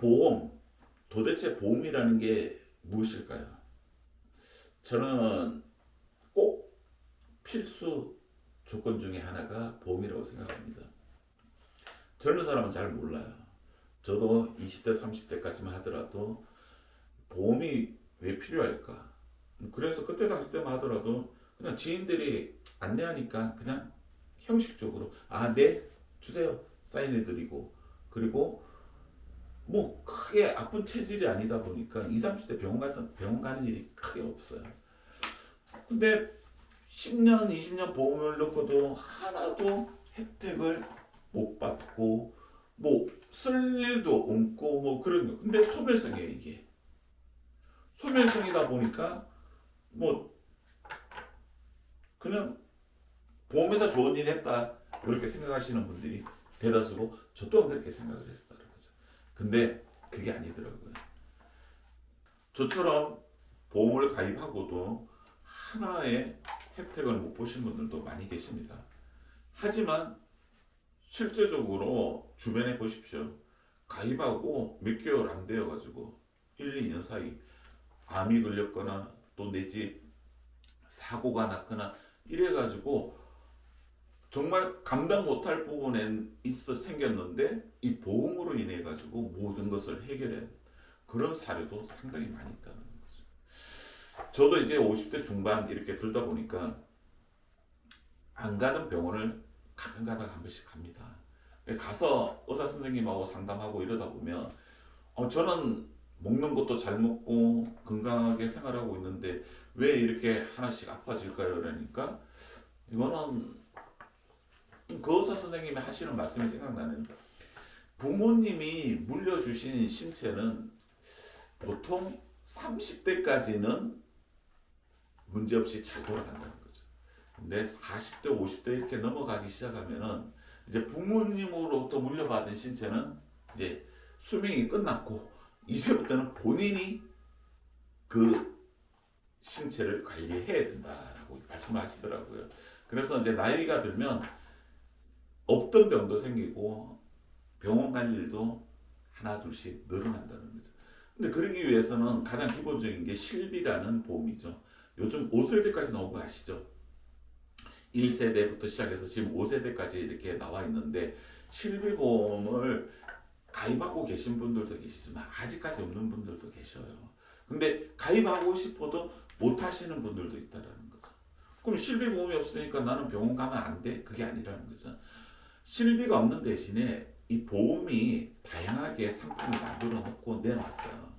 보험, 도대체 보험이라는 게 무엇일까요? 저는 꼭 필수 조건 중에 하나가 보험이라고 생각합니다. 젊은 사람은 잘 몰라요. 저도 20대, 30대까지만 하더라도 보험이 왜 필요할까? 그래서 그때 당시 때만 하더라도 그냥 지인들이 안내하니까 그냥 형식적으로 네, 주세요. 사인해드리고 그리고 뭐 크게 아픈 체질이 아니다 보니까 20, 30대 병원 가는 일이 크게 없어요. 근데 10년, 20년 보험을 넣고도 하나도 혜택을 못 받고 뭐 쓸 일도 없고 뭐 그런 거. 근데 소멸성이에요, 이게. 소멸성이다 보니까 뭐 그냥 보험회사 좋은 일 했다 이렇게 생각하시는 분들이 대다수고 저 또한 그렇게 생각을 했었다는 거죠. 근데 그게 아니더라고요. 저처럼 보험을 가입하고도 하나의 혜택을 못 보신 분들도 많이 계십니다. 하지만 실제적으로 주변에 보십시오. 가입하고 몇 개월 안 되어가지고 1, 2년 사이 암이 걸렸거나 또 내지 사고가 났거나 이래가지고 정말 감당 못할 부분에 있어 생겼는데 이 보험으로 인해 가지고 모든 것을 해결한 그런 사례도 상당히 많이 있다는 거죠. 저도 이제 50대 중반 이렇게 들다 보니까 안 가던 병원을 가끔 가다가 한 번씩 갑니다. 가서 의사 선생님하고 상담하고 이러다 보면 저는 먹는 것도 잘 먹고 건강하게 생활하고 있는데 왜 이렇게 하나씩 아파질까요? 그러니까 이거는 그 의사 선생님이 하시는 말씀이 생각나는 부모님이 물려주신 신체는 보통 30대까지는 문제없이 잘 돌아간다는 거죠. 근데 40대, 50대 이렇게 넘어가기 시작하면은 이제 부모님으로부터 물려받은 신체는 이제 수명이 끝났고 이제부터는 본인이 그 신체를 관리해야 된다라고 말씀을 하시더라고요. 그래서 이제 나이가 들면 없던 병도 생기고 병원 갈 일도 하나 둘씩 늘어난다는 거죠. 근데 그러기 위해서는 가장 기본적인 게 실비라는 보험이죠. 요즘 5세대까지 나온 거 아시죠? 1세대부터 시작해서 지금 5세대까지 이렇게 나와 있는데 실비보험을 가입하고 계신 분들도 계시지만 아직까지 없는 분들도 계셔요. 근데 가입하고 싶어도 못 하시는 분들도 있다라는 거죠. 그럼 실비보험이 없으니까 나는 병원 가면 안 돼? 그게 아니라는 거죠. 실비가 없는 대신에 이 보험이 다양하게 상품을 만들어 놓고 내놨어요.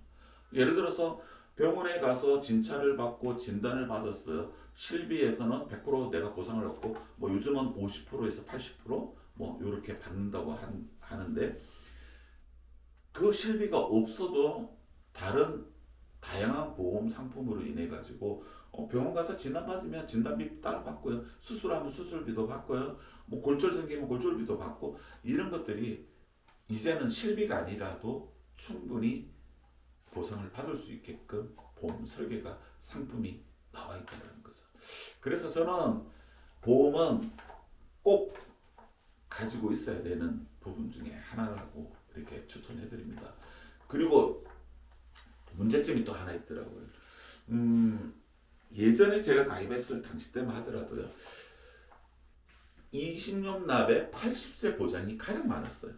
예를 들어서 병원에 가서 진찰을 받고 진단을 받았어요. 실비에서는 100% 내가 보상을 얻고 뭐 요즘은 50%에서 80%뭐 이렇게 받는다고 하는데 그 실비가 없어도 다른 다양한 보험 상품으로 인해 가지고 병원 가서 진단 받으면 진단비 따로 받고요. 수술하면 수술비도 받고요. 뭐 골절 생기면 골절비도 받고 이런 것들이 이제는 실비가 아니라도 충분히 보상을 받을 수 있게끔 보험 설계가 상품이 나와 있다는 거죠. 그래서 저는 보험은 꼭 가지고 있어야 되는 부분 중에 하나라고 이렇게 추천해 드립니다. 그리고 문제점이 또 하나 있더라고요. 예전에 제가 가입했을 당시 때만 하더라도요. 20년 납에 80세 보장이 가장 많았어요.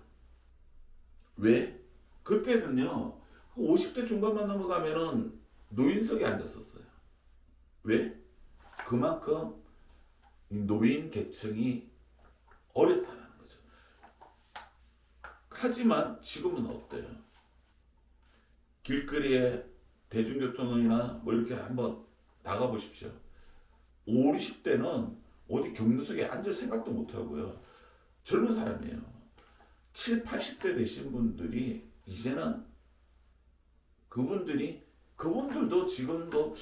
왜? 그때는요. 50대 중반만 넘어가면은 노인석에 앉았었어요. 왜? 그만큼 노인 계층이 어렵다는 거죠. 하지만 지금은 어때요? 길거리에 대중교통이나 뭐 이렇게 한번 나가보십시오. 5, 60대는 어디 경로석에 앉을 생각도 못 하고요. 젊은 사람이에요. 7, 80대 되신 분들이 이제는 그분들도 지금도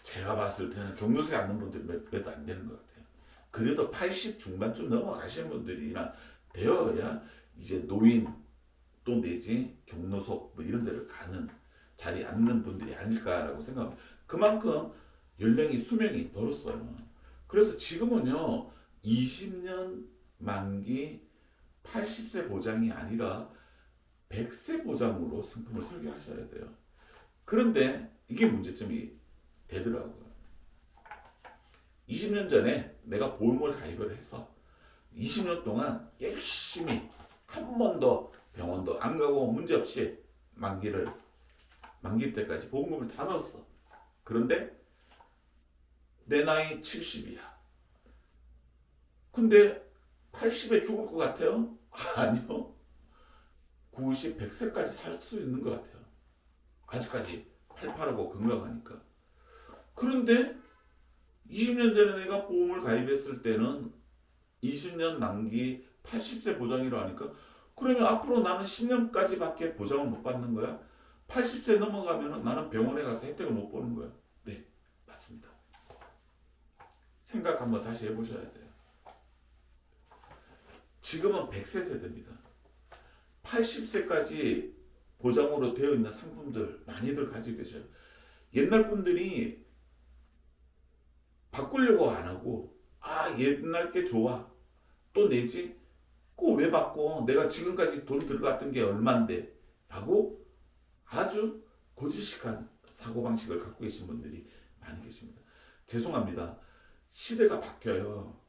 제가 봤을 때는 경로석에 앉는 분들이 몇 안 되는 것 같아요. 그래도 80 중반쯤 넘어가신 분들이나 되어야 이제 노인 또 내지 경로석 뭐 이런 데를 가는 자리에 앉는 분들이 아닐까라고 생각합니다. 그만큼 연령이 수명이 늘었어요. 그래서 지금은요 20년 만기 80세 보장이 아니라 100세 보장으로 상품을 설계하셔야 돼요. 그런데 이게 문제점이 되더라고요. 20년 전에 내가 보험을 가입을 해서 20년 동안 열심히 한 번도 병원도 안 가고 문제없이 만기 때까지 보험금을 다 넣었어. 그런데 내 나이 70이야. 근데 80에 죽을 것 같아요? 아니요. 90, 100세까지 살 수 있는 것 같아요. 아직까지 팔팔하고 건강하니까. 그런데 20년 전에 내가 보험을 가입했을 때는 20년 만기 80세 보장이라 하니까 그러면 앞으로 나는 10년까지밖에 보장을 못 받는 거야? 80세 넘어가면 나는 병원에 가서 혜택을 못 보는 거야? 네, 맞습니다. 생각 한번 다시 해보셔야 돼요. 지금은 100세 세대입니다. 80세까지 보장으로 되어 있는 상품들 많이들 가지고 계셔요. 옛날 분들이 바꾸려고 안 하고 옛날 게 좋아 또 내지 그거 왜 바꿔 내가 지금까지 돈 들어갔던 게 얼만데 라고 아주 고지식한 사고방식을 갖고 계신 분들이 많이 계십니다. 죄송합니다. 시대가 바뀌어요.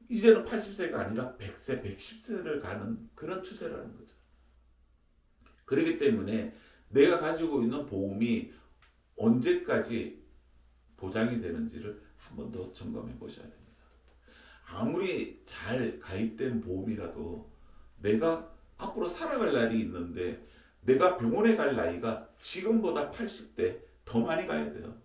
이제는 80세가 아니라 100세, 110세를 가는 그런 추세라는 거죠. 그렇기 때문에 내가 가지고 있는 보험이 언제까지 보장이 되는지를 한 번 더 점검해 보셔야 됩니다. 아무리 잘 가입된 보험이라도 내가 앞으로 살아갈 날이 있는데 내가 병원에 갈 나이가 지금보다 80대 더 많이 가야 돼요.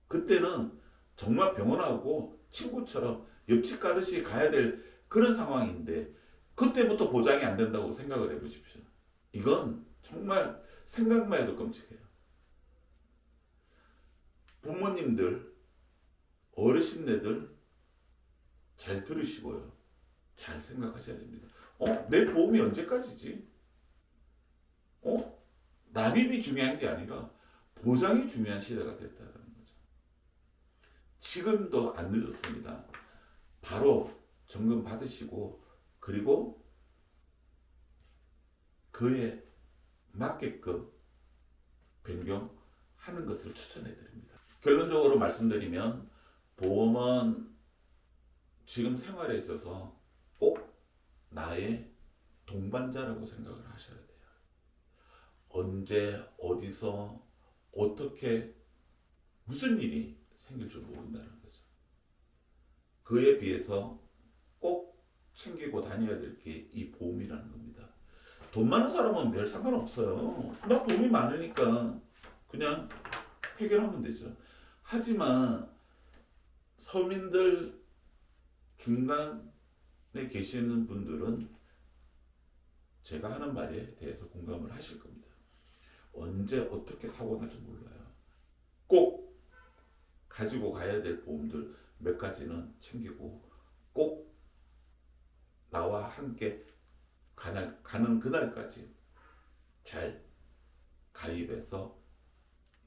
그때는 정말 병원하고 친구처럼 옆집 가듯이 가야 될 그런 상황인데 그때부터 보장이 안 된다고 생각을 해보십시오. 이건 정말 생각만 해도 끔찍해요. 부모님들, 어르신네들 잘 들으시고요. 잘 생각하셔야 됩니다. 내 보험이 언제까지지? 납입이 중요한 게 아니라 보장이 중요한 시대가 됐다는 거죠. 지금도 안 늦었습니다. 바로 점검 받으시고 그리고 그에 맞게끔 변경하는 것을 추천해 드립니다. 결론적으로 말씀드리면 보험은 지금 생활에 있어서 꼭 나의 동반자라고 생각을 하셔야 돼요. 언제 어디서 어떻게 무슨 일이 생길 줄 모른다는 거죠. 그에 비해서 꼭 챙기고 다녀야 될 게 이 보험이라는 겁니다. 돈 많은 사람은 별 상관없어요. 나 돈이 많으니까 그냥 해결하면 되죠. 하지만 서민들 중간에 계시는 분들은 제가 하는 말에 대해서 공감을 하실 겁니다. 언제 어떻게 사고 날지 몰라요. 꼭 가지고 가야 될 보험들 몇 가지는 챙기고 꼭 나와 함께 가는 그날까지 잘 가입해서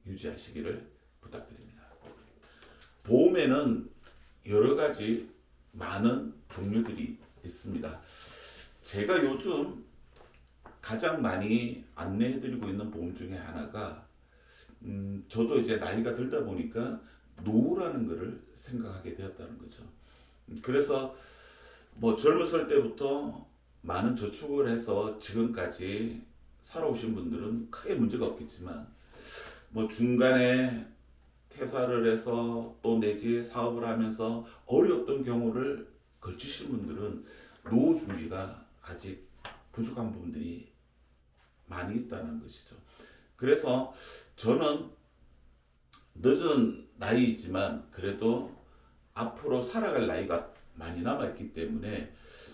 유지하시기를 부탁드립니다. 보험에는 여러 가지 많은 종류들이 있습니다. 제가 요즘 가장 많이 안내해드리고 있는 보험 중에 하나가 저도 이제 나이가 들다 보니까 노후라는 것을 생각하게 되었다는 거죠. 그래서 뭐 젊었을 때부터 많은 저축을 해서 지금까지 살아오신 분들은 크게 문제가 없겠지만 뭐 중간에 퇴사를 해서 또 내지 사업을 하면서 어려웠던 경우를 걸치신 분들은 노후 준비가 아직 부족한 부분들이 많이 있다는 것이죠. 그래서 저는 늦은 나이이지만 그래도 앞으로 살아갈 나이가 많이 남아있기 때문에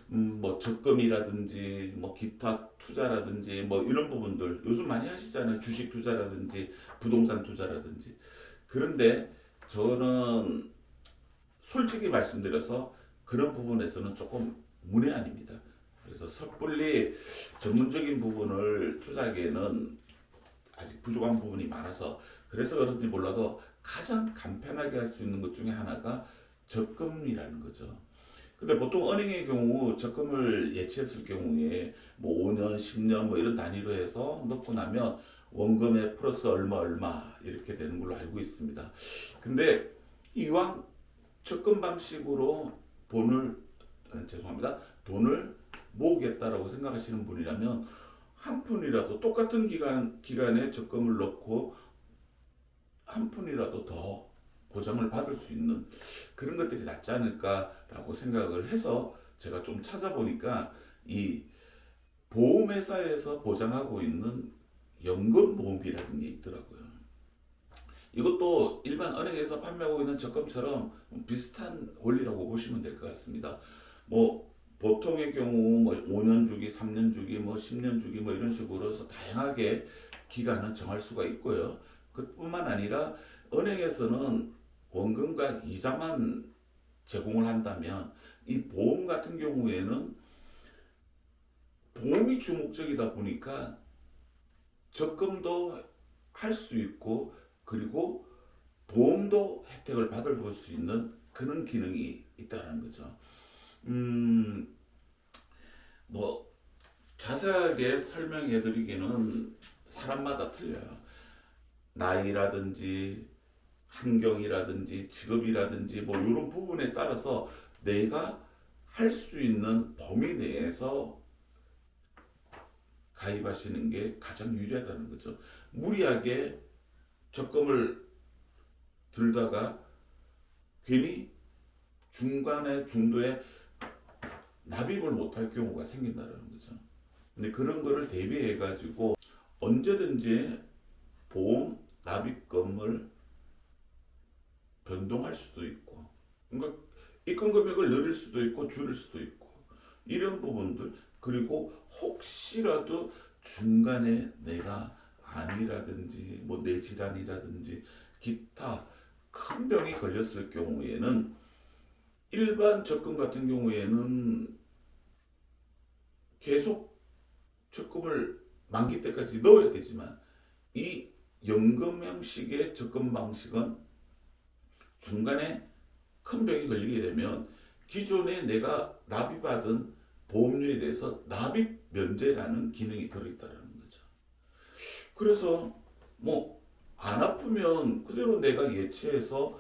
뭐 적금이라든지 뭐 기타 투자라든지 뭐 이런 부분들 요즘 많이 하시잖아요. 주식 투자라든지 부동산 투자라든지. 그런데 저는 솔직히 말씀드려서 그런 부분에서는 조금 문외한입니다. 그래서 섣불리 전문적인 부분을 투자하기에는 아직 부족한 부분이 많아서 그래서 그런지 몰라도 가장 간편하게 할 수 있는 것 중에 하나가 적금이라는 거죠. 근데 보통 은행의 경우 적금을 예치했을 경우에 뭐 5년, 10년 뭐 이런 단위로 해서 넣고 나면 원금에 플러스 얼마 얼마 이렇게 되는 걸로 알고 있습니다. 근데 이왕 적금 방식으로 돈을 모으겠다라고 생각하시는 분이라면 한 푼이라도 똑같은 기간에 적금을 넣고 한 푼이라도 더 보장을 받을 수 있는 그런 것들이 낫지 않을까라고 생각을 해서 제가 좀 찾아보니까 이 보험회사에서 보장하고 있는 연금보험이라는 게 있더라고요. 이것도 일반 은행에서 판매하고 있는 적금처럼 비슷한 원리라고 보시면 될 것 같습니다. 뭐 보통의 경우 뭐 5년 주기, 3년 주기, 뭐 10년 주기 뭐 이런 식으로 해서 다양하게 기간은 정할 수가 있고요. 그뿐만 아니라 은행에서는 원금과 이자만 제공을 한다면 이 보험 같은 경우에는 보험이 주목적이다 보니까 적금도 할 수 있고 그리고 보험도 혜택을 받을 수 있는 그런 기능이 있다는 거죠. 뭐 자세하게 설명해 드리기는 사람마다 틀려요. 나이라든지 환경이라든지 직업이라든지 뭐 이런 부분에 따라서 내가 할 수 있는 범위 내에서 가입하시는 게 가장 유리하다는 거죠. 무리하게 적금을 들다가 괜히 중간에 중도에 납입을 못할 경우가 생긴다는 거죠. 근데 그런 거를 대비해 가지고 언제든지 보험 납입금을 변동할 수도 있고, 그러니까 입금 금액을 늘릴 수도 있고 줄일 수도 있고 이런 부분들, 그리고 혹시라도 중간에 내가 암이라든지 뭐 뇌질환이라든지 기타 큰 병이 걸렸을 경우에는 일반 적금 같은 경우에는 계속 적금을 만기 때까지 넣어야 되지만 이 연금 형식의 적금 방식은 중간에 큰 병이 걸리게 되면 기존에 내가 납입받은 보험료에 대해서 납입 면제라는 기능이 들어있다는 거죠. 그래서 뭐 안 아프면 그대로 내가 예치해서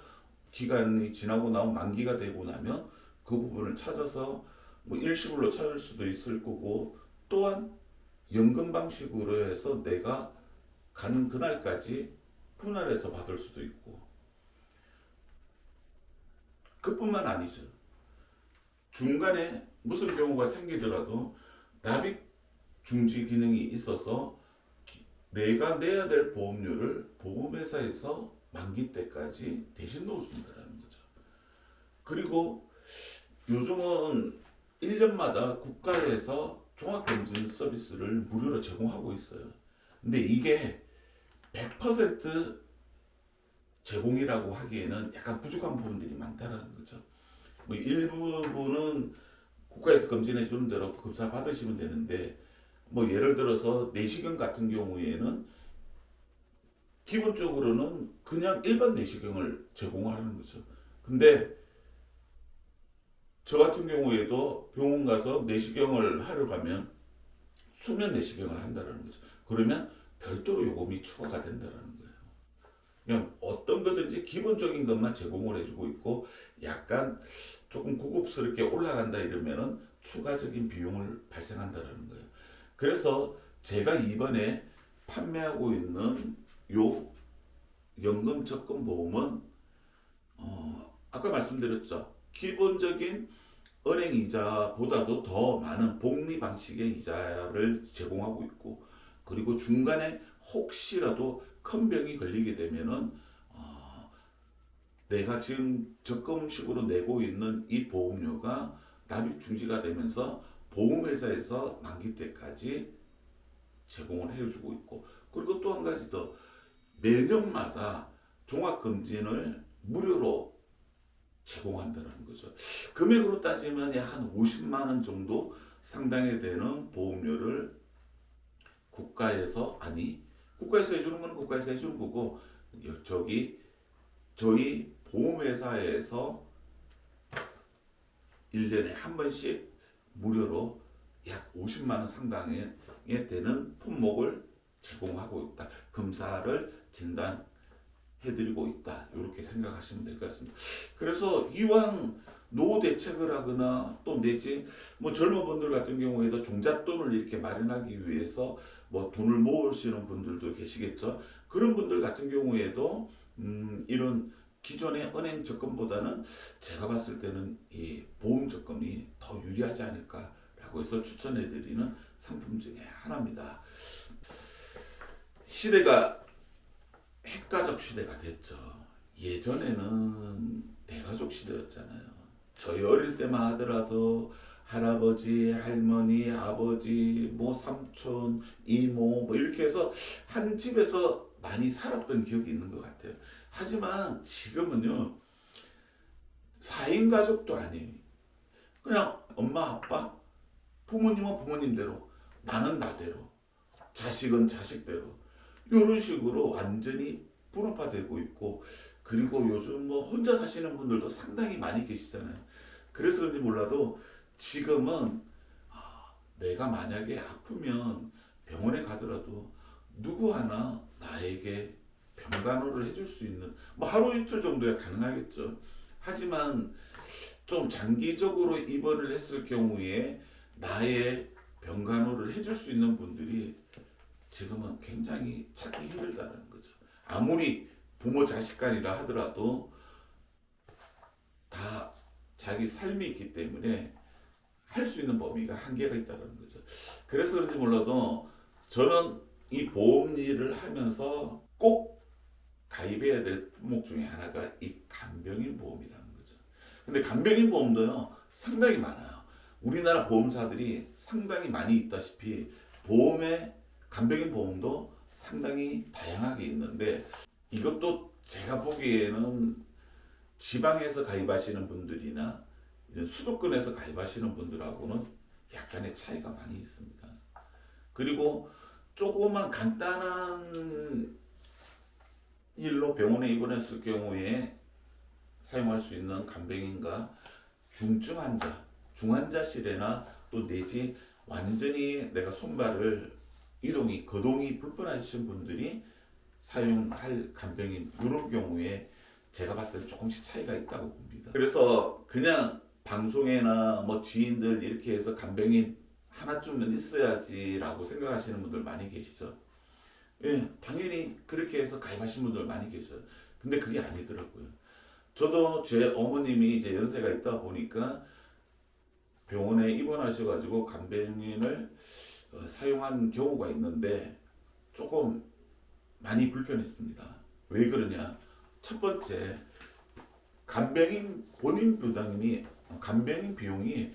기간이 지나고 나면 만기가 되고 나면 그 부분을 찾아서 뭐 일시불로 찾을 수도 있을 거고, 또한 연금 방식으로 해서 내가 가는 그날까지 분할해서 받을 수도 있고, 그뿐만 아니죠. 중간에 무슨 경우가 생기더라도 납입 중지 기능이 있어서 내가 내야 될 보험료를 보험회사에서 만기 때까지 대신 넣어준다는 거죠. 그리고 요즘은 1년마다 국가에서 종합검진 서비스를 무료로 제공하고 있어요. 근데 이게 100% 제공이라고 하기에는 약간 부족한 부분들이 많다는 거죠. 뭐 일부분은 국가에서 검진해 주는 대로 검사 받으시면 되는데, 뭐 예를 들어서 내시경 같은 경우에는 기본적으로는 그냥 일반 내시경을 제공하는 거죠. 근데 저 같은 경우에도 병원 가서 내시경을 하러 가면 수면 내시경을 한다는 거죠. 그러면 별도로 요금이 추가가 된다는 거예요. 그냥 어떤 거든지 기본적인 것만 제공을 해주고 있고, 약간 조금 고급스럽게 올라간다 이러면은 추가적인 비용을 발생한다는 거예요. 그래서 제가 이번에 판매하고 있는 요 연금 적금 보험은 아까 말씀드렸죠. 기본적인 은행 이자보다도 더 많은 복리 방식의 이자를 제공하고 있고, 그리고 중간에 혹시라도 큰 병이 걸리게 되면은 내가 지금 적금식으로 내고 있는 이 보험료가 납입 중지가 되면서 보험회사에서 만기 때까지 제공을 해주고 있고, 그리고 또 한 가지 더, 매년마다 종합검진을 무료로 제공한다는 거죠. 금액으로 따지면 약 한 50만 원 정도 상당히 되는 보험료를 국가에서 해주는 건 국가에서 해주는 거고, 저희 보험회사에서 1년에 한 번씩 무료로 약 50만 원 상당의 되는 품목을 제공하고 있다. 검사를 진단해드리고 있다. 이렇게 생각하시면 될 것 같습니다. 그래서 이왕 노후 대책을 하거나 또 내지 뭐 젊은 분들 같은 경우에도 종잣돈을 이렇게 마련하기 위해서 뭐 돈을 모으시는 분들도 계시겠죠. 그런 분들 같은 경우에도 이런 기존의 은행 적금보다는 제가 봤을 때는 이 보험 적금이 더 유리하지 않을까라고 해서 추천해드리는 상품 중에 하나입니다. 시대가 핵가족 시대가 됐죠. 예전에는 대가족 시대였잖아요. 저희 어릴 때만 하더라도 할아버지, 할머니, 아버지, 뭐 삼촌, 이모 뭐 이렇게 해서 한 집에서 많이 살았던 기억이 있는 것 같아요. 하지만 지금은요 4인 가족도 아니에요. 그냥 엄마, 아빠, 부모님은 부모님대로, 나는 나대로, 자식은 자식대로 이런 식으로 완전히 분업화되고 있고, 그리고 요즘 뭐 혼자 사시는 분들도 상당히 많이 계시잖아요. 그래서 그런지 몰라도 지금은 내가 만약에 아프면 병원에 가더라도 누구 하나 나에게 병간호를 해줄 수 있는, 뭐 하루 이틀 정도야 가능하겠죠. 하지만 좀 장기적으로 입원을 했을 경우에 나의 병간호를 해줄 수 있는 분들이 지금은 굉장히 찾기 힘들다는 거죠. 아무리 부모 자식 간이라 하더라도 다 자기 삶이 있기 때문에 할 수 있는 범위가 한계가 있다는 거죠. 그래서 그런지 몰라도 저는 이 보험 일을 하면서 꼭 가입해야 될 품목 중에 하나가 이 간병인 보험이라는 거죠. 근데 간병인 보험도요 상당히 많아요. 우리나라 보험사들이 상당히 많이 있다시피 보험의 간병인 보험도 상당히 다양하게 있는데, 이것도 제가 보기에는 지방에서 가입하시는 분들이나 이런 수도권에서 가입하시는 분들하고는 약간의 차이가 많이 있습니다. 그리고 조그만 간단한 일로 병원에 입원했을 경우에 사용할 수 있는 간병인과 중증 환자, 중환자실에나 또 내지 완전히 내가 손발을 이동이, 거동이 불편하신 분들이 사용할 간병인, 이런 경우에 제가 봤을 때 조금씩 차이가 있다고 봅니다. 그래서 그냥 방송이나 뭐 지인들 이렇게 해서 간병인 하나쯤은 있어야지라고 생각하시는 분들 많이 계시죠. 예, 당연히 그렇게 해서 가입하신 분들 많이 계셔요. 근데 그게 아니더라고요. 저도 제 어머님이 이제 연세가 있다 보니까 병원에 입원하셔가지고 간병인을 사용한 경우가 있는데 조금 많이 불편했습니다. 왜 그러냐? 첫 번째, 간병인 본인 부담이, 간병인 비용이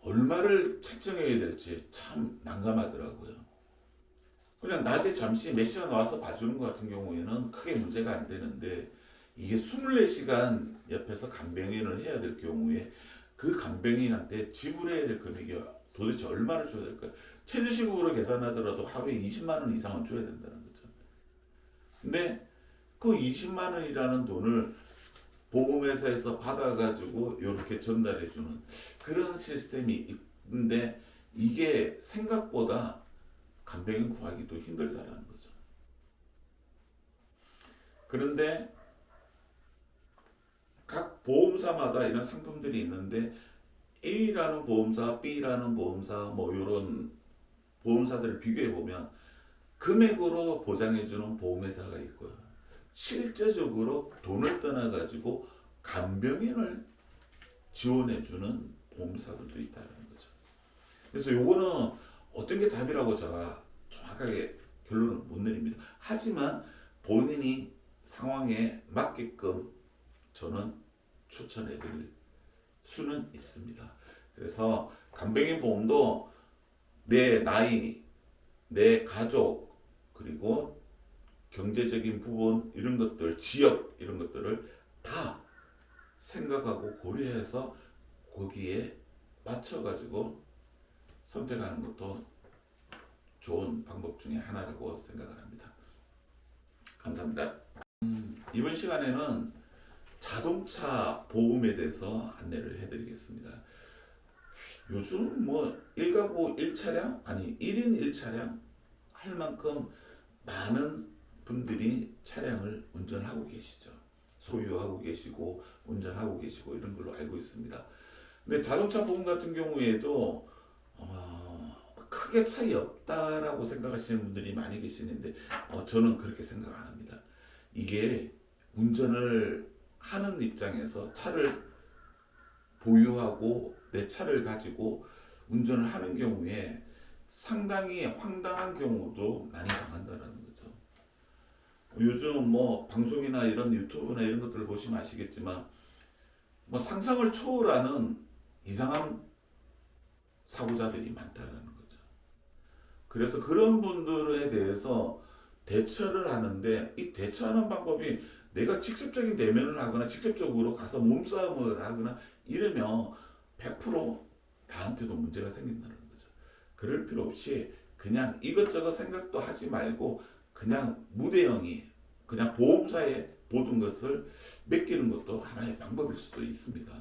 얼마를 책정해야 될지 참 난감하더라고요. 그냥 낮에 잠시 몇 시간 와서 봐주는 것 같은 경우에는 크게 문제가 안 되는데, 이게 24시간 옆에서 간병인을 해야 될 경우에 그 간병인한테 지불해야 될 금액이 도대체 얼마를 줘야 될까요? 체주시급으로 계산하더라도 하루에 20만 원 이상은 줘야 된다는 거죠. 근데 그 20만 원이라는 돈을 보험회사에서 받아가지고 이렇게 전달해주는 그런 시스템이 있는데, 이게 생각보다 간병인 구하기도 힘들다라는 거죠. 그런데 각 보험사마다 이런 상품들이 있는데, A라는 보험사, B라는 보험사, 뭐 이런 보험사들을 비교해 보면 금액으로 보장해주는 보험회사가 있고요. 실제적으로 돈을 떠나가지고 간병인을 지원해주는 보험사들도 있다는 거죠. 그래서 요거는 어떤 게 답이라고 제가 정확하게 결론을 못 내립니다. 하지만 본인이 상황에 맞게끔 저는 추천해드릴 수는 있습니다. 그래서 간병인 보험도 내 나이, 내 가족, 그리고 경제적인 부분 이런 것들, 지역 이런 것들을 다 생각하고 고려해서 거기에 맞춰가지고 선택하는 것도 좋은 방법 중에 하나라고 생각을 합니다. 감사합니다. 이번 시간에는 자동차 보험에 대해서 안내를 해드리겠습니다. 요즘 뭐 1가구 1차량 아니 1인 1차량 할 만큼 많은 분들이 차량을 운전하고 계시죠. 소유하고 계시고 운전하고 계시고 이런 걸로 알고 있습니다. 근데 자동차 보험 같은 경우에도 크게 차이 없다라고 생각하시는 분들이 많이 계시는데 저는 그렇게 생각 안 합니다. 이게 운전을 하는 입장에서 차를 보유하고 내 차를 가지고 운전을 하는 경우에 상당히 황당한 경우도 많이 당한다는 거죠. 요즘 뭐 방송이나 이런 유튜브나 이런 것들을 보시면 아시겠지만 뭐 상상을 초월하는 이상한 사고자들이 많다는 거죠. 그래서 그런 분들에 대해서 대처를 하는데 이 대처하는 방법이 내가 직접적인 대면을 하거나 직접적으로 가서 몸싸움을 하거나 이러면 100% 나한테도 문제가 생긴다는 거죠. 그럴 필요 없이 그냥 이것저것 생각도 하지 말고 그냥 무대형이 그냥 보험사에 모든 것을 맡기는 것도 하나의 방법일 수도 있습니다.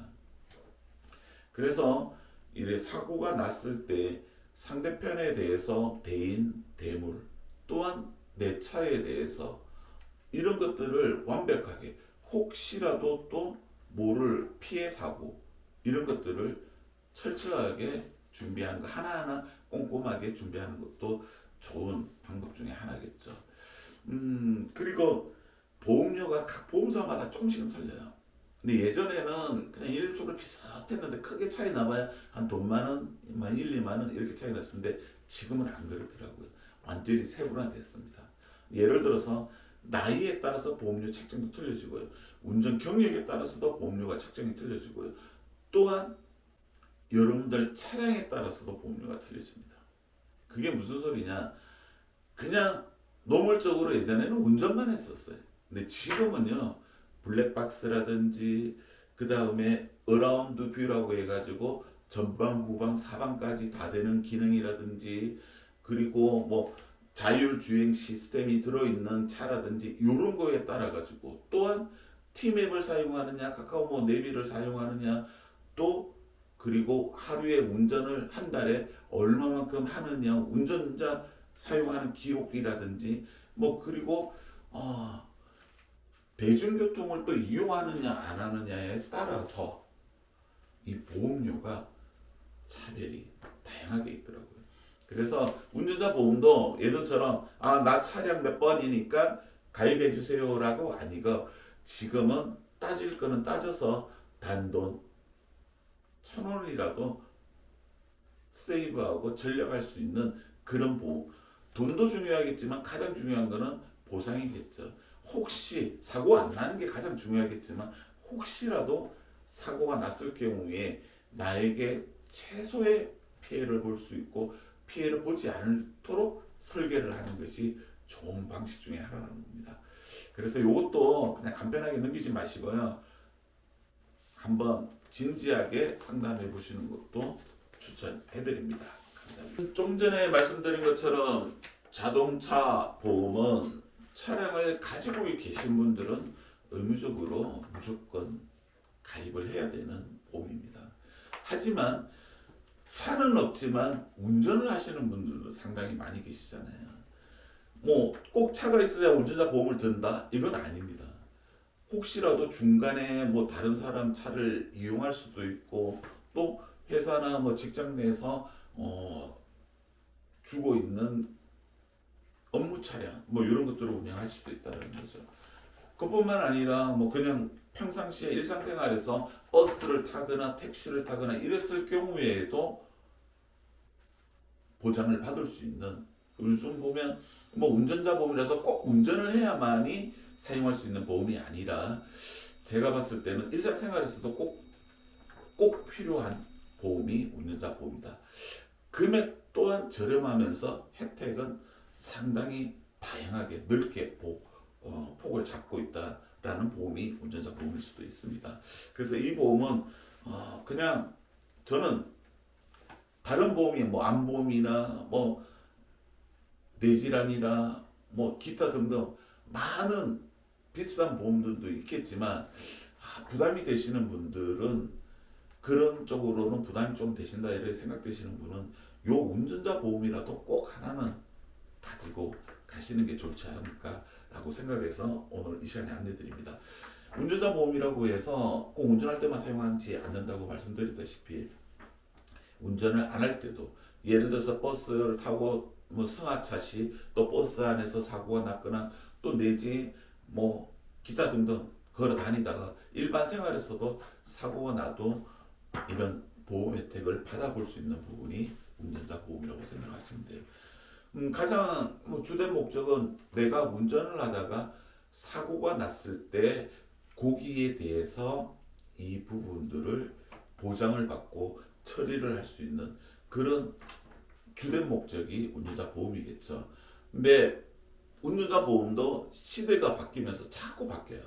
그래서 이래 사고가 났을 때 상대편에 대해서 대인, 대물 또한 내 차에 대해서 이런 것들을 완벽하게 혹시라도 또 모를 피해 사고 이런 것들을 철저하게 준비하는 거 하나하나 꼼꼼하게 준비하는 것도 좋은 방법 중에 하나겠죠. 그리고 보험료가 각 보험사마다 조금씩은 틀려요. 근데 예전에는 그냥 일주일로 비슷했는데 크게 차이 나봐야 한 돈 만 원, 1, 2만 원 이렇게 차이 났었는데 지금은 안 그렇더라고요. 완전히 세분화됐습니다. 예를 들어서 나이에 따라서 보험료 책정도 틀려지고요. 운전 경력에 따라서도 보험료가 책정이 틀려지고요. 또한 여러분들 차량에 따라서도 보험료가 틀려집니다. 그게 무슨 소리냐? 그냥 노멀적으로 예전에는 운전만 했었어요. 근데 지금은요. 블랙박스라든지 그 다음에 어라운드 뷰라고 해가지고 전방, 후방, 사방까지 다 되는 기능이라든지 그리고 뭐 자율주행 시스템이 들어있는 차라든지 이런 거에 따라 가지고 또한 T맵을 사용하느냐 카카오 뭐 내비를 사용하느냐 또 그리고 하루에 운전을 한 달에 얼마만큼 하느냐 운전자 사용하는 기록이라든지 뭐 그리고 대중교통을 또 이용하느냐 안 하느냐에 따라서 이 보험료가 차별이 다양하게 있더라고요. 그래서 운전자 보험도 예전처럼 나 차량 몇 번이니까 가입해 주세요라고 아니고 지금은 따질 거는 따져서 단돈 1,000원이라도 세이브하고 절약할 수 있는 그런 보험. 돈도 중요하겠지만 가장 중요한 거는 보상이겠죠. 혹시 사고 안 나는 게 가장 중요하겠지만 혹시라도 사고가 났을 경우에 나에게 최소의 피해를 볼 수 있고 피해를 보지 않도록 설계를 하는 것이 좋은 방식 중에 하나라는 겁니다. 그래서 이것도 그냥 간편하게 넘기지 마시고요. 한번 진지하게 상담해 보시는 것도 추천해 드립니다. 감사합니다. 좀 전에 말씀드린 것처럼 자동차 보험은 차량을 가지고 계신 분들은 의무적으로 무조건 가입을 해야 되는 보험입니다. 하지만 차는 없지만 운전을 하시는 분들도 상당히 많이 계시잖아요. 뭐 꼭 차가 있어야 운전자 보험을 든다? 이건 아닙니다. 혹시라도 중간에 뭐 다른 사람 차를 이용할 수도 있고 또 회사나 뭐 직장 내에서 주고 있는 업무 차량 뭐 이런 것들을 운영할 수도 있다는 거죠. 그뿐만 아니라 뭐 그냥 평상시에 일상생활에서 버스를 타거나 택시를 타거나 이랬을 경우에도 보장을 받을 수 있는 요즘 보면 뭐 운전자 보험이라서 꼭 운전을 해야만이 사용할 수 있는 보험이 아니라 제가 봤을 때는 일상생활에서도 꼭 필요한 보험이 운전자 보험이다. 금액 또한 저렴하면서 혜택은 상당히 다양하게 넓게 폭을 잡고 있다라는 보험이 운전자 보험일 수도 있습니다. 그래서 이 보험은 그냥 저는 다른 보험이 뭐 암보험이나 뭐 뇌질환이나 뭐 기타 등등 많은 비싼 보험들도 있겠지만 부담이 되시는 분들은 그런 쪽으로는 부담이 좀 되신다 이렇게 생각되시는 분은 요 운전자 보험이라도 꼭 하나는 가지고 가시는 게 좋지 않을까라고 생각해서 오늘 이 시간에 안내드립니다. 운전자 보험이라고 해서 꼭 운전할 때만 사용하지 않는다고 말씀드렸다시피 운전을 안 할 때도 예를 들어서 버스를 타고 뭐 승하차 시 또 버스 안에서 사고가 났거나 또 내지 뭐 기타 등등 걸어 다니다가 일반 생활에서도 사고가 나도 이런 보험 혜택을 받아볼 수 있는 부분이 운전자 보험이라고 생각하시면 돼요. 가장 주된 목적은 내가 운전을 하다가 사고가 났을 때 거기에 대해서 이 부분들을 보장을 받고 처리를 할 수 있는 그런 주된 목적이 운전자 보험이겠죠. 근데 운전자 보험도 시대가 바뀌면서 자꾸 바뀌어요.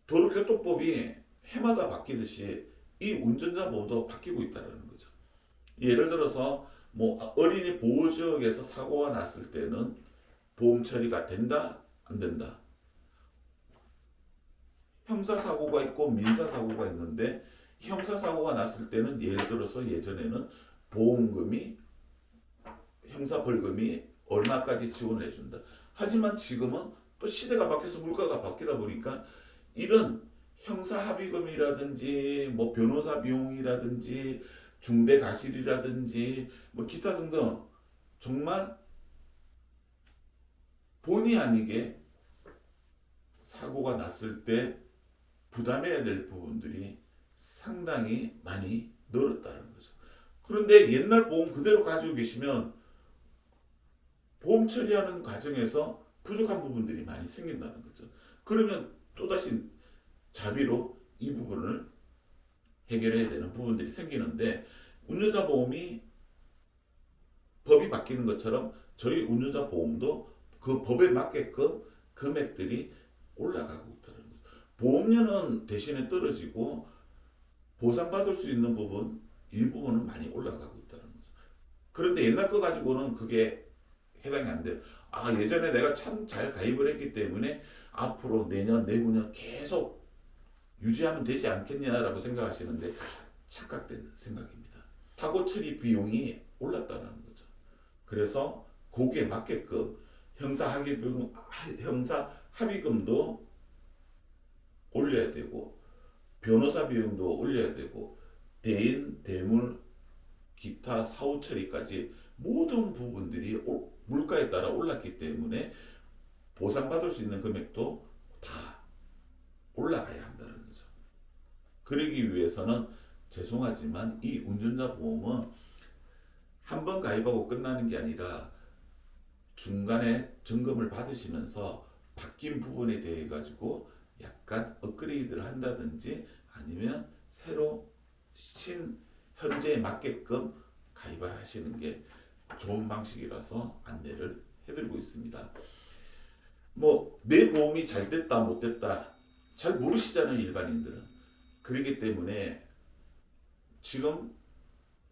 도로교통법이 해마다 바뀌듯이 이 운전자 보험도 바뀌고 있다는 거죠. 예를 들어서 뭐 어린이 보호지역에서 사고가 났을 때는 보험 처리가 된다, 안 된다. 형사사고가 있고 민사사고가 있는데 형사사고가 났을 때는 예를 들어서 예전에는 보험금이 형사벌금이 얼마까지 지원을 해준다. 하지만 지금은 또 시대가 바뀌어서 물가가 바뀌다 보니까 이런 형사합의금이라든지 뭐 변호사 비용이라든지 중대가실이라든지 뭐 기타 등등 정말 본의 아니게 사고가 났을 때 부담해야 될 부분들이 상당히 많이 늘었다는 거죠. 그런데 옛날 보험 그대로 가지고 계시면 보험 처리하는 과정에서 부족한 부분들이 많이 생긴다는 거죠. 그러면 또다시 자비로 이 부분을 해결해야 되는 부분들이 생기는데 운전자 보험이 법이 바뀌는 것처럼 저희 운전자 보험도 그 법에 맞게끔 금액들이 올라가고 있다는 거죠. 보험료는 대신에 떨어지고 보상받을 수 있는 부분 일부분은 많이 올라가고 있다는 거죠. 그런데 옛날 거 가지고는 그게 해당이 안 돼요. 예전에 내가 참 잘 가입을 했기 때문에 앞으로 내년, 내후년 계속 유지하면 되지 않겠냐라고 생각하시는데 착각된 생각입니다. 사고 처리 비용이 올랐다는 거죠. 그래서 거기에 맞게끔 형사 합의금도 올려야 되고 변호사 비용도 올려야 되고 대인, 대물, 기타 사후 처리까지 모든 부분들이 물가에 따라 올랐기 때문에 보상받을 수 있는 금액도 다 올라가야 한다는 거죠. 그러기 위해서는 죄송하지만 이 운전자 보험은 한 번 가입하고 끝나는 게 아니라 중간에 점검을 받으시면서 바뀐 부분에 대해 가지고 약간 업그레이드를 한다든지 아니면 새로 현재에 맞게끔 가입을 하시는 게 좋은 방식이라서 안내를 해드리고 있습니다. 뭐 내 보험이 잘 됐다 못 됐다 잘 모르시잖아요, 일반인들은. 그렇기 때문에 지금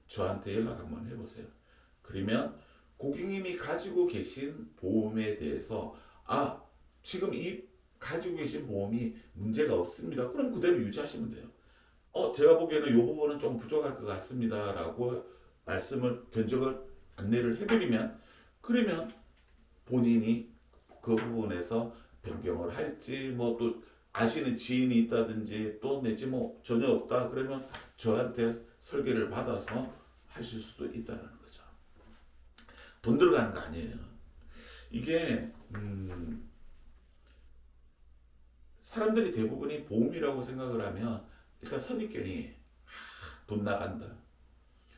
저한테 연락 한번 해보세요. 그러면 고객님이 가지고 계신 보험에 대해서 지금 이 가지고 계신 보험이 문제가 없습니다. 그럼 그대로 유지하시면 돼요. 제가 보기에는 이 부분은 좀 부족할 것 같습니다 라고 말씀을 견적을 안내를 해드리면 그러면 본인이 그 부분에서 변경을 할지 뭐 또 아시는 지인이 있다든지 또 내지 뭐 전혀 없다 그러면 저한테 설계를 받아서 하실 수도 있다는 거죠. 돈 들어가는 거 아니에요. 이게 사람들이 대부분이 보험이라고 생각을 하면 일단 선입견이 돈 나간다.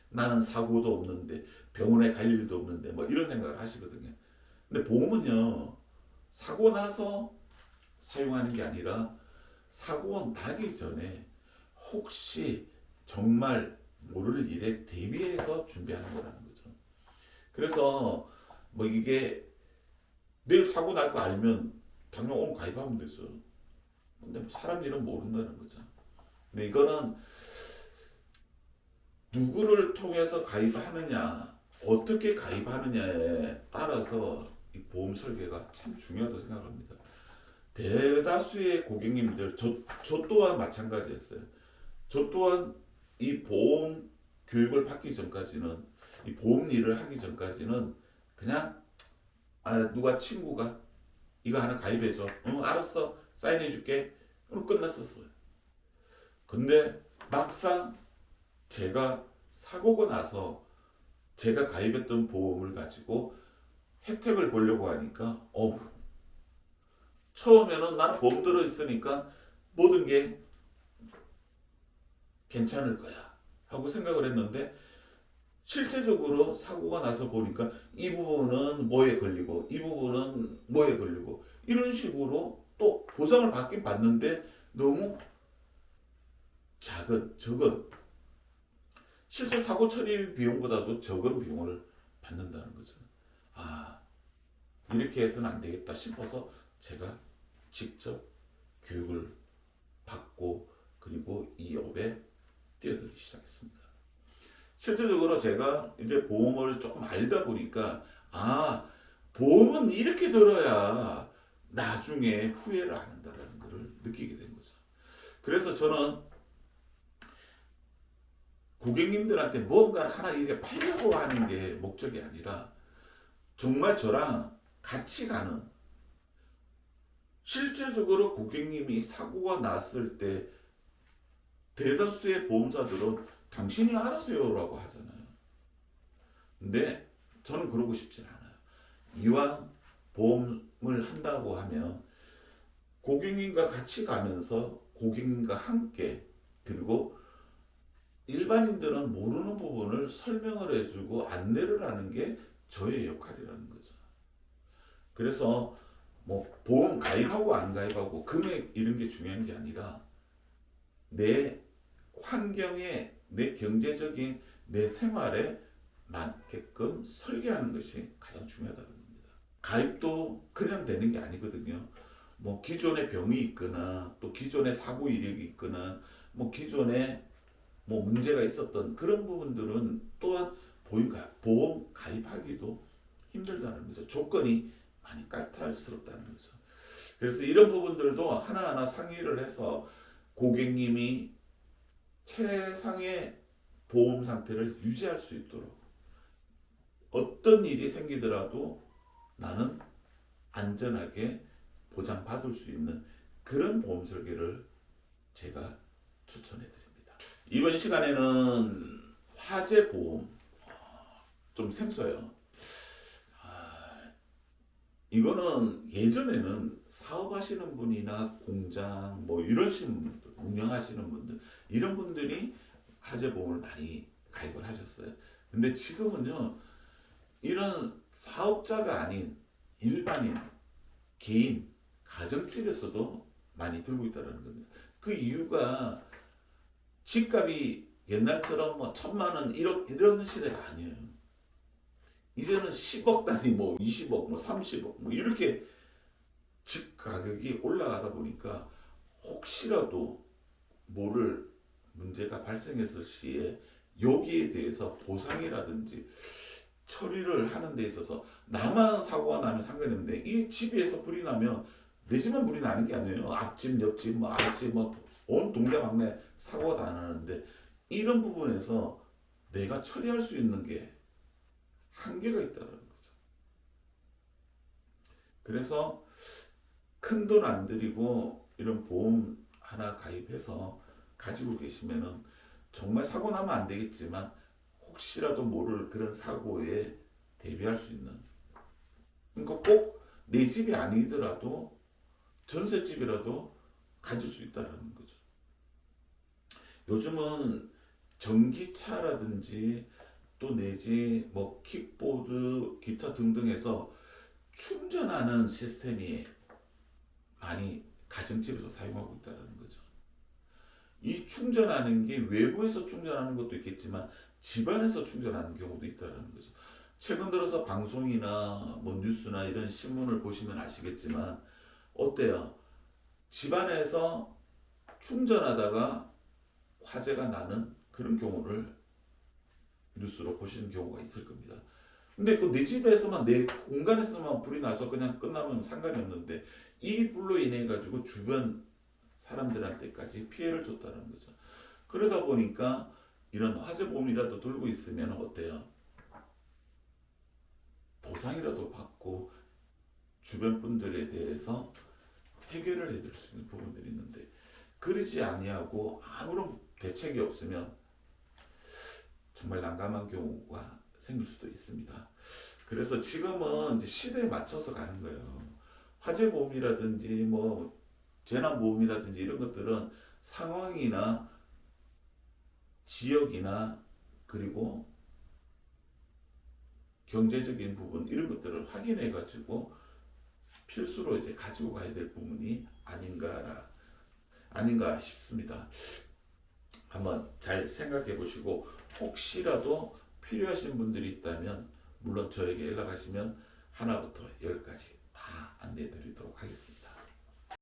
나는 사고도 없는데 병원에 갈 일도 없는데 뭐 이런 생각을 하시거든요. 근데 보험은요 사고 나서 사용하는 게 아니라 사고 나기 전에 혹시 정말 모를 일에 대비해서 준비하는 거라는 거죠. 그래서 뭐 이게 내일 사고 날 거 알면 당장 오늘 가입하면 됐어. 근데 뭐 사람 일은 모른다는 거죠. 근데 이거는 누구를 통해서 가입하느냐, 어떻게 가입하느냐에 따라서 이 보험 설계가 참 중요하다고 생각합니다. 대다수의 고객님들, 저 또한 마찬가지였어요. 저 또한 이 보험 교육을 받기 전까지는, 이 보험 일을 하기 전까지는 그냥 누가 친구가 이거 하나 가입해줘. 응, 알았어. 사인해줄게. 그럼 끝났었어요. 근데 막상 제가 사고가 나서 제가 가입했던 보험을 가지고 혜택을 보려고 하니까 처음에는 나는 보험 들어있으니까 모든 게 괜찮을 거야 하고 생각을 했는데 실제적으로 사고가 나서 보니까 이 부분은 뭐에 걸리고 이 부분은 뭐에 걸리고 이런 식으로 또 보상을 받긴 받는데 너무 적은 실제 사고 처리 비용보다도 적은 비용을 받는다는 거죠. 아, 이렇게 해서는 안 되겠다 싶어서 제가 직접 교육을 받고 그리고 이 업에 뛰어들기 시작했습니다. 실질적으로 제가 이제 보험을 조금 알다 보니까 보험은 이렇게 들어야 나중에 후회를 안 한다는 것을 느끼게 된 거죠. 그래서 저는 고객님들한테 뭔가 하나 이렇게 팔려고 하는 게 목적이 아니라 정말 저랑 같이 가는, 실제적으로 고객님이 사고가 났을 때 대다수의 보험사들은 당신이 알아서요라고 하잖아요. 근데 저는 그러고 싶진 않아요. 이왕 보험을 한다고 하면 고객님과 같이 가면서 고객님과 함께, 그리고 일반인들은 모르는 부분을 설명을 해주고 안내를 하는 게 저의 역할이라는 거죠. 그래서 뭐 보험 가입하고 안 가입하고 금액 이런 게 중요한 게 아니라 내 환경에, 내 경제적인 내 생활에 맞게끔 설계하는 것이 가장 중요하다는 겁니다. 가입도 그냥 되는 게 아니거든요. 뭐 기존에 병이 있거나 또 기존에 사고 이력이 있거나 뭐 기존에 뭐 문제가 있었던 그런 부분들은 또한 보험 가입하기도 힘들다는 거죠. 조건이 많이 까탈스럽다는 거죠. 그래서 이런 부분들도 하나하나 상의를 해서 고객님이 최상의 보험 상태를 유지할 수 있도록 어떤 일이 생기더라도 나는 안전하게 보장받을 수 있는 그런 보험 설계를 제가 추천해 드립니다. 이번 시간에는 화재 보험 좀 생소해요. 이거는 예전에는 사업하시는 분이나 공장 뭐 이러시는 분들, 운영하시는 분들, 이런 분들이 화재 보험을 많이 가입을 하셨어요. 근데 지금은요, 이런 사업자가 아닌 일반인, 개인, 가정집에서도 많이 들고 있다는 겁니다. 그 이유가 집값이 옛날처럼 뭐 1,000만 원, 1억 이런 시대가 아니에요. 이제는 10억 단위, 뭐 20억, 뭐 30억, 뭐 이렇게 집 가격이 올라가다 보니까 혹시라도 모를 문제가 발생했을 시에 여기에 대해서 보상이라든지 처리를 하는 데 있어서 나만 사고가 나면 상관없는데 이 집에서 불이 나면 내 집만 불이 나는 게 아니에요. 앞집, 옆집, 뭐 아랫집, 뭐 온 동네방네 사고가 다 나는데 이런 부분에서 내가 처리할 수 있는 게 한계가 있다는 거죠. 그래서 큰 돈 안 들이고 이런 보험 하나 가입해서 가지고 계시면은 정말 사고 나면 안 되겠지만 혹시라도 모를 그런 사고에 대비할 수 있는, 그러니까 꼭 내 집이 아니더라도 전셋집이라도 가질 수 있다는 거죠. 요즘은 전기차라든지 또 내지 뭐 킥보드 기타 등등해서 충전하는 시스템이 많이 가정집에서 사용하고 있다는 거죠. 이 충전하는 게 외부에서 충전하는 것도 있겠지만 집안에서 충전하는 경우도 있다는 거죠. 최근 들어서 방송이나 뭐 뉴스나 이런 신문을 보시면 아시겠지만 어때요? 집안에서 충전하다가 화재가 나는 그런 경우를 뉴스로 보시는 경우가 있을 겁니다. 근데 그 내 집에서만 내 공간에서만 불이 나서 그냥 끝나면 상관이 없는데 이 불로 인해 가지고 주변 사람들한테까지 피해를 줬다는 거죠. 그러다 보니까 이런 화재보험이라도 들고 있으면 어때요? 보상이라도 받고 주변 분들에 대해서 해결을 해줄 수 있는 부분들이 있는데 그러지 아니하고 아무런 대책이 없으면 정말 난감한 경우가 생길 수도 있습니다. 그래서 지금은 이제 시대에 맞춰서 가는 거예요. 화재보험이라든지 뭐 재난보험이라든지 이런 것들은 상황이나 지역이나 그리고 경제적인 부분 이런 것들을 확인해 가지고 필수로 이제 가지고 가야 될 부분이 아닌가 싶습니다. 한번 잘 생각해 보시고 혹시라도 필요하신 분들이 있다면 물론 저에게 연락하시면 하나부터 열까지 다 안내해 드리도록 하겠습니다.